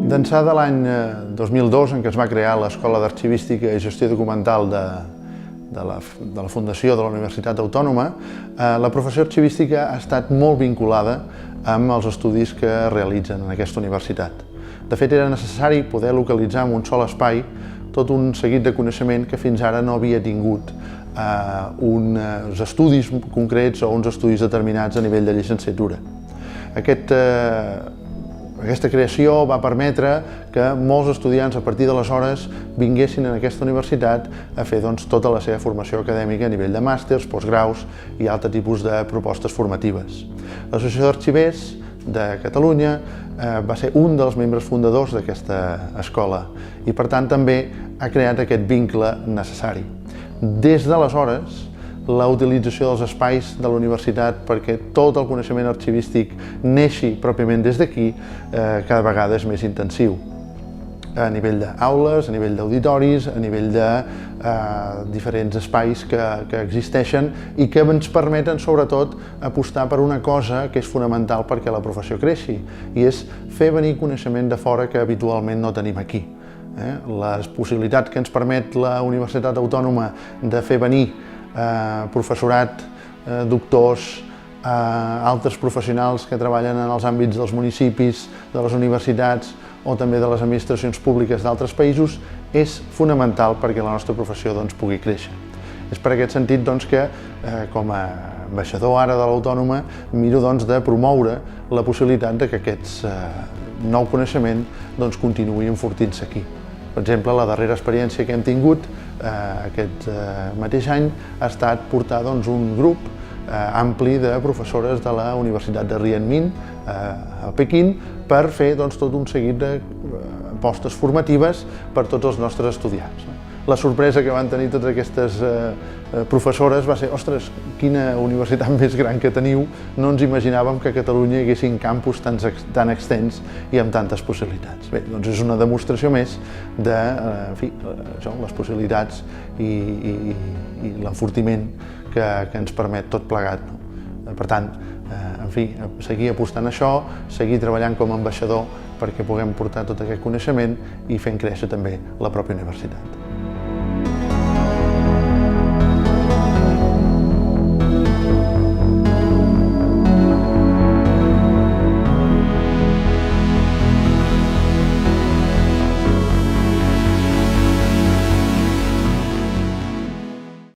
D'ençà de l'any 2002, en què es va crear l'Escola d'Arxivística i Gestió Documental de la Fundació de la Universitat Autònoma, la professió arxivística ha estat molt vinculada amb els estudis que es realitzen en aquesta universitat. De fet, era necessari poder localitzar en un sol espai tot un seguit de coneixement que fins ara no havia tingut uns estudis concrets o uns estudis determinats a nivell de llicenciatura. Aquesta creació va permetre que molts estudiants a partir d'aleshores vinguessin a aquesta universitat a fer tota la seva formació acadèmica a nivell de màsters, postgraus i altre tipus de propostes formatives. L'Associació d'Arxivers de Catalunya va ser un dels membres fundadors d'aquesta escola i per tant també ha creat aquest vincle necessari. Des d'aleshores, la utilització dels espais de la universitat perquè tot el coneixement arxivístic neixi pròpiament des d'aquí cada vegada és més intensiu. A nivell d'aules, a nivell d'auditoris, a nivell de diferents espais que existeixen i que ens permeten sobretot apostar per una cosa que és fonamental perquè la professió creixi i és fer venir coneixement de fora que habitualment no tenim aquí. Les possibilitats que ens permet la Universitat Autònoma de fer venir professorat, doctors, altres professionals que treballen en els àmbits dels municipis, de les universitats o també de les administracions públiques d'altres països és fonamental perquè la nostra professió pugui créixer. És per aquest sentit que, com a ambaixador ara de l'Autònoma, miro de promoure la possibilitat que aquest nou coneixement continuï enfortint-se aquí. Per exemple, la darrera experiència que hem tingut aquest mateix any ha estat portar un grup ampli de professores de la Universitat de Renmin a Pequín per fer tot un seguit d'apostes formatives per tots els nostres estudiants. La sorpresa que van tenir totes aquestes professores va ser «Ostres, quina universitat més gran que teniu! No ens imaginàvem que a Catalunya hi haguessin campus tan extens i amb tantes possibilitats». Bé, és una demostració més de les possibilitats i l'enfortiment que ens permet tot plegat. Per tant, seguir apostant això, seguir treballant com a ambaixador perquè puguem portar tot aquest coneixement i fent créixer també la pròpia universitat.